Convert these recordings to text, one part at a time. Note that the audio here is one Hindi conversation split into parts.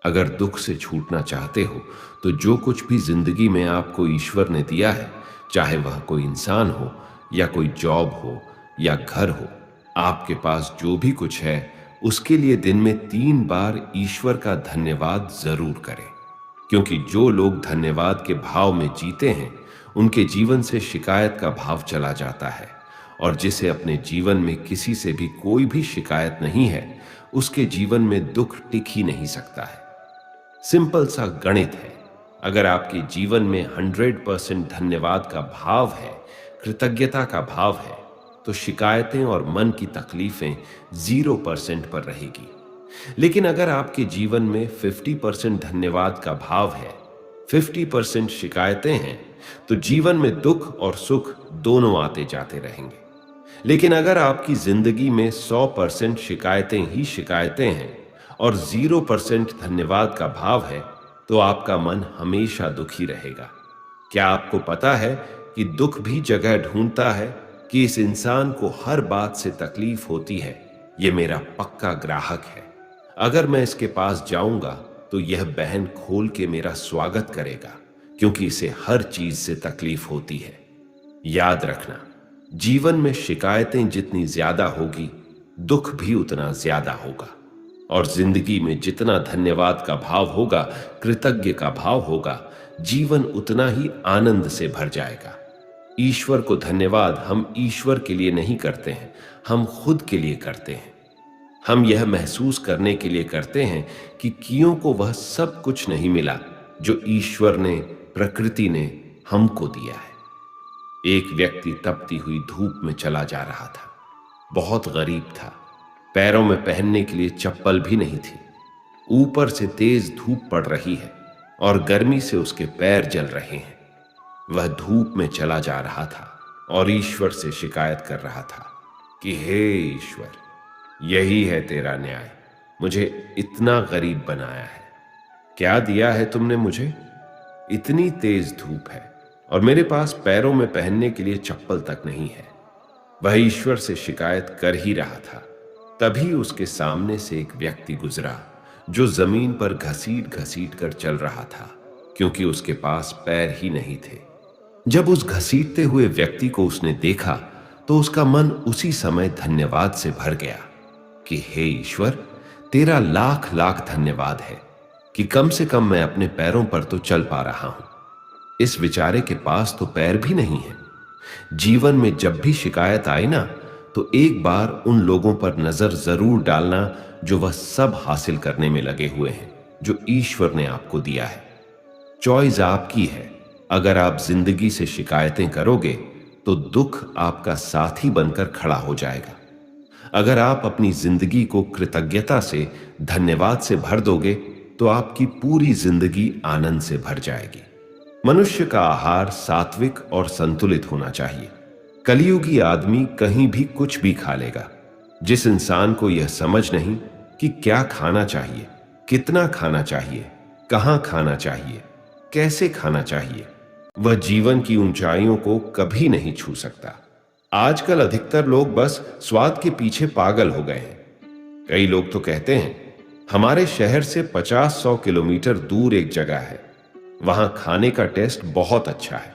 अगर दुख से छूटना चाहते हो तो जो कुछ भी जिंदगी में आपको ईश्वर ने दिया है, चाहे वह कोई इंसान हो या कोई जॉब हो या घर हो, आपके पास जो भी कुछ है उसके लिए दिन में 3 बार ईश्वर का धन्यवाद जरूर करें। क्योंकि जो लोग धन्यवाद के भाव में जीते हैं उनके जीवन से शिकायत का भाव चला जाता है, और जिसे अपने जीवन में किसी से भी कोई भी शिकायत नहीं है उसके जीवन में दुख टिक ही नहीं सकता है। सिंपल सा गणित है। अगर आपके जीवन में 100% धन्यवाद का भाव है, कृतज्ञता का भाव है, तो शिकायतें और मन की तकलीफें 0% पर रहेगी। लेकिन अगर आपके जीवन में 50% धन्यवाद का भाव है, 50% शिकायतें हैं, तो जीवन में दुख और सुख दोनों आते जाते रहेंगे। लेकिन अगर आपकी जिंदगी में 100% शिकायतें ही शिकायतें हैं और 0% धन्यवाद का भाव है, तो आपका मन हमेशा दुखी रहेगा। क्या आपको पता है कि दुख भी जगह ढूंढता है कि इस इंसान को हर बात से तकलीफ होती है, ये मेरा पक्का ग्राहक है, अगर मैं इसके पास जाऊंगा तो यह बहन खोल के मेरा स्वागत करेगा, क्योंकि इसे हर चीज से तकलीफ होती है। याद रखना, जीवन में शिकायतें जितनी ज्यादा होगी, दुख भी उतना ज्यादा होगा। और जिंदगी में जितना धन्यवाद का भाव होगा, कृतज्ञ का भाव होगा, जीवन उतना ही आनंद से भर जाएगा। ईश्वर को धन्यवाद हम ईश्वर के लिए नहीं करते हैं, हम खुद के लिए करते हैं। हम यह महसूस करने के लिए करते हैं कि कियों को वह सब कुछ नहीं मिला जो ईश्वर ने, प्रकृति ने हमको दिया है। एक व्यक्ति तपती हुई धूप में चला जा रहा था। बहुत गरीब था, पैरों में पहनने के लिए चप्पल भी नहीं थी। ऊपर से तेज धूप पड़ रही है और गर्मी से उसके पैर जल रहे हैं। वह धूप में चला जा रहा था और ईश्वर से शिकायत कर रहा था कि हे ईश्वर, यही है तेरा न्याय, मुझे इतना गरीब बनाया है। क्या दिया है तुमने मुझे? इतनी तेज धूप है और मेरे पास पैरों में पहनने के लिए चप्पल तक नहीं है। वह ईश्वर से शिकायत कर ही रहा था, तभी उसके सामने से एक व्यक्ति गुजरा जो जमीन पर घसीट घसीट कर चल रहा था, क्योंकि उसके पास पैर ही नहीं थे। जब उस घसीटते हुए व्यक्ति को उसने देखा तो उसका मन उसी समय धन्यवाद से भर गया कि हे ईश्वर, तेरा लाख लाख धन्यवाद है कि कम से कम मैं अपने पैरों पर तो चल पा रहा हूं। इस बेचारे के पास तो पैर भी नहीं है। जीवन में जब भी शिकायत आए ना, तो एक बार उन लोगों पर नजर जरूर डालना जो वह सब हासिल करने में लगे हुए हैं जो ईश्वर ने आपको दिया है। चॉइस आपकी है। अगर आप जिंदगी से शिकायतें करोगे तो दुख आपका साथी बनकर खड़ा हो जाएगा। अगर आप अपनी जिंदगी को कृतज्ञता से, धन्यवाद से भर दोगे तो आपकी पूरी जिंदगी आनंद से भर जाएगी। मनुष्य का आहार सात्विक और संतुलित होना चाहिए। कलियुगी आदमी कहीं भी कुछ भी खा लेगा। जिस इंसान को यह समझ नहीं कि क्या खाना चाहिए, कितना खाना चाहिए, कहां खाना चाहिए, कैसे खाना चाहिए, वह जीवन की ऊंचाइयों को कभी नहीं छू सकता। आजकल अधिकतर लोग बस स्वाद के पीछे पागल हो गए हैं। कई लोग तो कहते हैं हमारे शहर से 50-100 किलोमीटर दूर एक जगह है, वहां खाने का टेस्ट बहुत अच्छा है।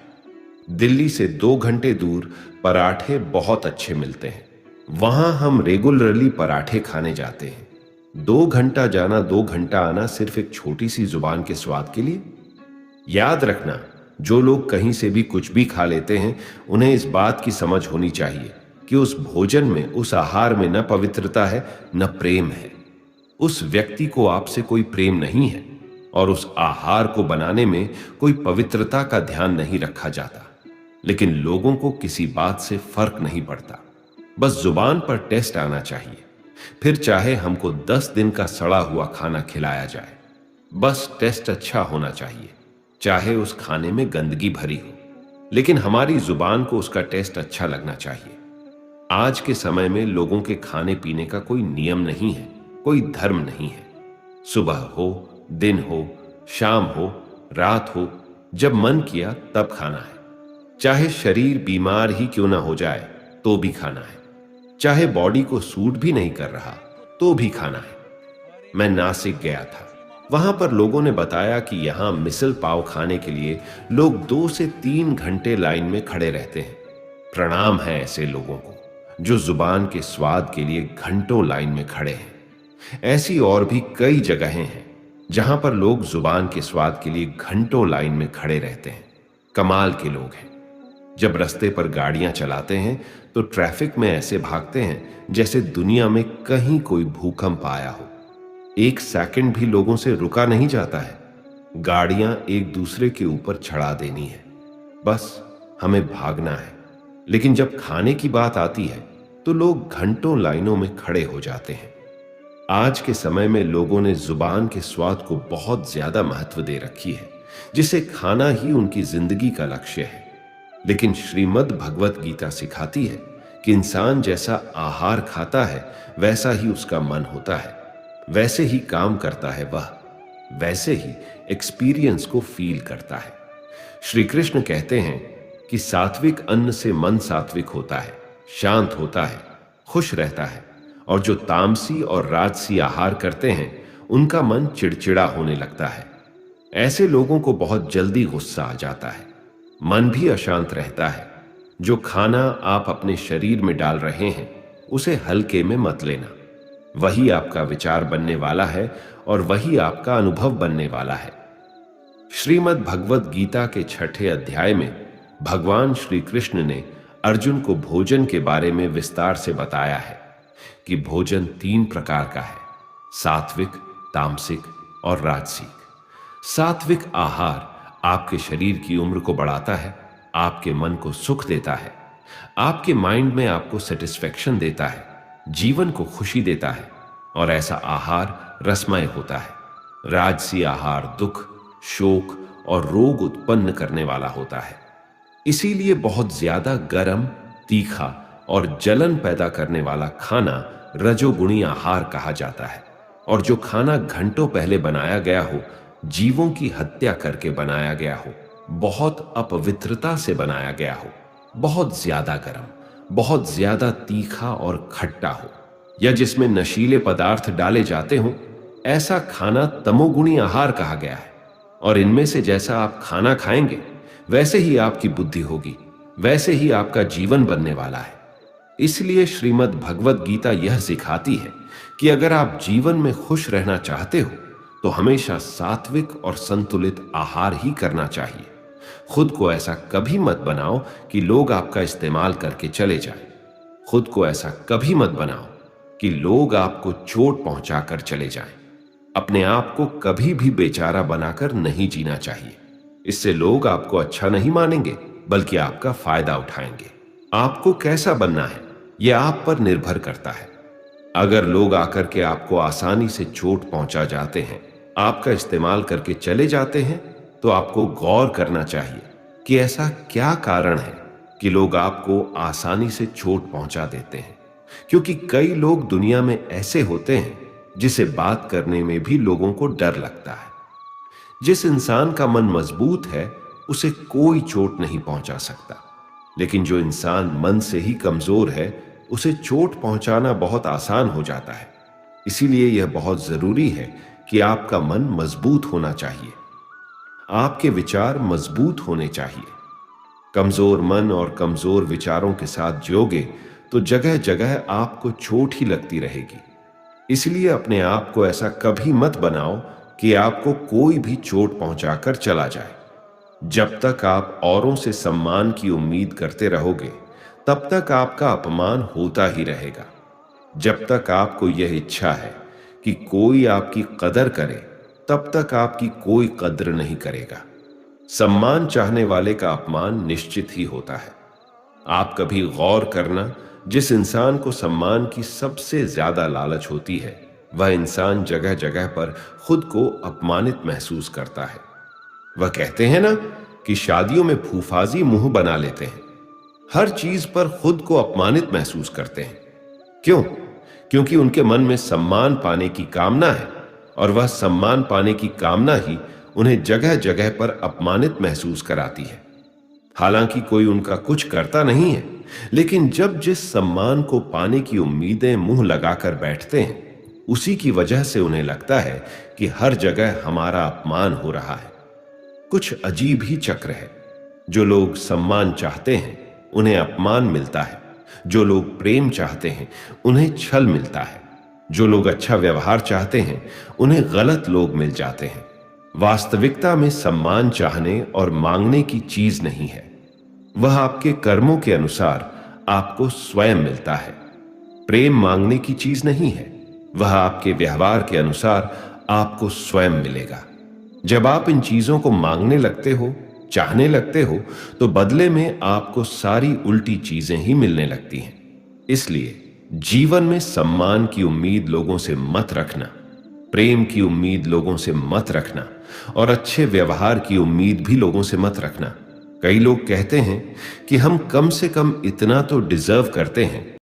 दिल्ली से 2 घंटे दूर पराठे बहुत अच्छे मिलते हैं, वहां हम रेगुलरली पराठे खाने जाते हैं। 2 घंटा जाना, 2 घंटा आना, सिर्फ एक छोटी सी जुबान के स्वाद के लिए। याद रखना, जो लोग कहीं से भी कुछ भी खा लेते हैं, उन्हें इस बात की समझ होनी चाहिए कि उस भोजन में, उस आहार में न पवित्रता है न प्रेम है। उस व्यक्ति को आपसे कोई प्रेम नहीं है और उस आहार को बनाने में कोई पवित्रता का ध्यान नहीं रखा जाता। लेकिन लोगों को किसी बात से फर्क नहीं पड़ता, बस जुबान पर टेस्ट आना चाहिए। फिर चाहे हमको 10 दिन का सड़ा हुआ खाना खिलाया जाए, बस टेस्ट अच्छा होना चाहिए। चाहे उस खाने में गंदगी भरी हो, लेकिन हमारी जुबान को उसका टेस्ट अच्छा लगना चाहिए। आज के समय में लोगों के खाने पीने का कोई नियम नहीं है, कोई धर्म नहीं है। सुबह हो, दिन हो, शाम हो, रात हो, जब मन किया तब खाना है। चाहे शरीर बीमार ही क्यों ना हो जाए तो भी खाना है। चाहे बॉडी को सूट भी नहीं कर रहा तो भी खाना है। मैं नासिक गया था, वहां पर लोगों ने बताया कि यहां मिसल पाव खाने के लिए लोग 2 से 3 घंटे लाइन में खड़े रहते हैं। प्रणाम है ऐसे लोगों को जो जुबान के स्वाद के लिए घंटों लाइन में खड़े हैं। ऐसी और भी कई जगहें हैं जहां पर लोग जुबान के स्वाद के लिए घंटों लाइन में खड़े रहते हैं। कमाल के लोग हैं। जब रास्ते पर गाड़ियां चलाते हैं तो ट्रैफिक में ऐसे भागते हैं जैसे दुनिया में कहीं कोई भूकंप आया हो। 1 सेकंड भी लोगों से रुका नहीं जाता है। गाड़ियां एक दूसरे के ऊपर चढ़ा देनी है, बस हमें भागना है। लेकिन जब खाने की बात आती है तो लोग घंटों लाइनों में खड़े हो जाते हैं। आज के समय में लोगों ने जुबान के स्वाद को बहुत ज्यादा महत्व दे रखी है, जिसे खाना ही उनकी जिंदगी का लक्ष्य है। लेकिन श्रीमद् भगवत गीता सिखाती है कि इंसान जैसा आहार खाता है वैसा ही उसका मन होता है, वैसे ही काम करता है वह, वैसे ही एक्सपीरियंस को फील करता है। श्री कृष्ण कहते हैं कि सात्विक अन्न से मन सात्विक होता है, शांत होता है, खुश रहता है, और जो तामसी और राजसी आहार करते हैं उनका मन चिड़चिड़ा होने लगता है। ऐसे लोगों को बहुत जल्दी गुस्सा आ जाता है, मन भी अशांत रहता है। जो खाना आप अपने शरीर में डाल रहे हैं उसे हल्के में मत लेना। वही आपका विचार बनने वाला है और वही आपका अनुभव बनने वाला है। श्रीमद् भगवत गीता के 6ठे अध्याय में भगवान श्री कृष्ण ने अर्जुन को भोजन के बारे में विस्तार से बताया है कि भोजन 3 प्रकार का है, सात्विक, तामसिक और राजसिक। सात्विक आहार आपके शरीर की उम्र को बढ़ाता है, आपके मन को सुख देता है, आपके माइंड में आपको सेटिस्फेक्शन देता है, जीवन को खुशी देता है, और ऐसा आहार रसमय होता है। राजसी आहार दुख, शोक और रोग उत्पन्न करने वाला होता है। इसीलिए बहुत ज्यादा गर्म, तीखा और जलन पैदा करने वाला खाना रजोगुणी आहार कहा जाता है। और जो खाना घंटों पहले बनाया गया हो, जीवों की हत्या करके बनाया गया हो, बहुत अपवित्रता से बनाया गया हो, बहुत ज्यादा गर्म, बहुत ज्यादा तीखा और खट्टा हो, या जिसमें नशीले पदार्थ डाले जाते हो, ऐसा खाना तमोगुणी आहार कहा गया है। और इनमें से जैसा आप खाना खाएंगे वैसे ही आपकी बुद्धि होगी, वैसे ही आपका जीवन बनने वाला है। इसलिए श्रीमद् भगवत गीता यह सिखाती है कि अगर आप जीवन में खुश रहना चाहते हो तो हमेशा सात्विक और संतुलित आहार ही करना चाहिए। खुद को ऐसा कभी मत बनाओ कि लोग आपका इस्तेमाल करके चले जाएं। खुद को ऐसा कभी मत बनाओ कि लोग आपको चोट पहुंचाकर चले जाएं। अपने आप को कभी भी बेचारा बनाकर नहीं जीना चाहिए। इससे लोग आपको अच्छा नहीं मानेंगे, बल्कि आपका फायदा उठाएंगे। आपको कैसा बनना है यह आप पर निर्भर करता है। अगर लोग आकर के आपको आसानी से चोट पहुंचा जाते हैं, आपका इस्तेमाल करके चले जाते हैं, तो आपको गौर करना चाहिए कि ऐसा क्या कारण है कि लोग आपको आसानी से चोट पहुंचा देते हैं। क्योंकि कई लोग दुनिया में ऐसे होते हैं जिसे बात करने में भी लोगों को डर लगता है। जिस इंसान का मन मजबूत है उसे कोई चोट नहीं पहुंचा सकता, लेकिन जो इंसान मन से ही कमजोर है उसे चोट पहुंचाना बहुत आसान हो जाता है। इसीलिए यह बहुत जरूरी है कि आपका मन मजबूत होना चाहिए, आपके विचार मजबूत होने चाहिए। कमजोर मन और कमजोर विचारों के साथ जियोगे तो जगह जगह आपको चोट ही लगती रहेगी। इसलिए अपने आप को ऐसा कभी मत बनाओ कि आपको कोई भी चोट पहुंचाकर चला जाए। जब तक आप औरों से सम्मान की उम्मीद करते रहोगे, तब तक आपका अपमान होता ही रहेगा। जब तक आपको यह इच्छा है कि कोई आपकी कदर करे, तब तक आपकी कोई कद्र नहीं करेगा। सम्मान चाहने वाले का अपमान निश्चित ही होता है। आप कभी गौर करना, जिस इंसान को सम्मान की सबसे ज्यादा लालच होती है, वह इंसान जगह जगह पर खुद को अपमानित महसूस करता है। वह कहते हैं ना कि शादियों में फूफाजी मुंह बना लेते हैं, हर चीज पर खुद को अपमानित महसूस करते हैं। क्यों? क्योंकि उनके मन में सम्मान पाने की कामना है, और वह सम्मान पाने की कामना ही उन्हें जगह जगह पर अपमानित महसूस कराती है। हालांकि कोई उनका कुछ करता नहीं है, लेकिन जब जिस सम्मान को पाने की उम्मीदें मुंह लगाकर बैठते हैं, उसी की वजह से उन्हें लगता है कि हर जगह हमारा अपमान हो रहा है। कुछ अजीब ही चक्र है। जो लोग सम्मान चाहते हैं उन्हें अपमान मिलता है, जो लोग प्रेम चाहते हैं उन्हें छल मिलता है, जो लोग अच्छा व्यवहार चाहते हैं उन्हें गलत लोग मिल जाते हैं। वास्तविकता में सम्मान चाहने और मांगने की चीज नहीं है, वह आपके कर्मों के अनुसार आपको स्वयं मिलता है। प्रेम मांगने की चीज नहीं है, वह आपके व्यवहार के अनुसार आपको स्वयं मिलेगा। जब आप इन चीजों को मांगने लगते हो, चाहने लगते हो, तो बदले में आपको सारी उल्टी चीजें ही मिलने लगती हैं। इसलिए जीवन में सम्मान की उम्मीद लोगों से मत रखना, प्रेम की उम्मीद लोगों से मत रखना और अच्छे व्यवहार की उम्मीद भी लोगों से मत रखना। कई लोग कहते हैं कि हम कम से कम इतना तो डिजर्व करते हैं,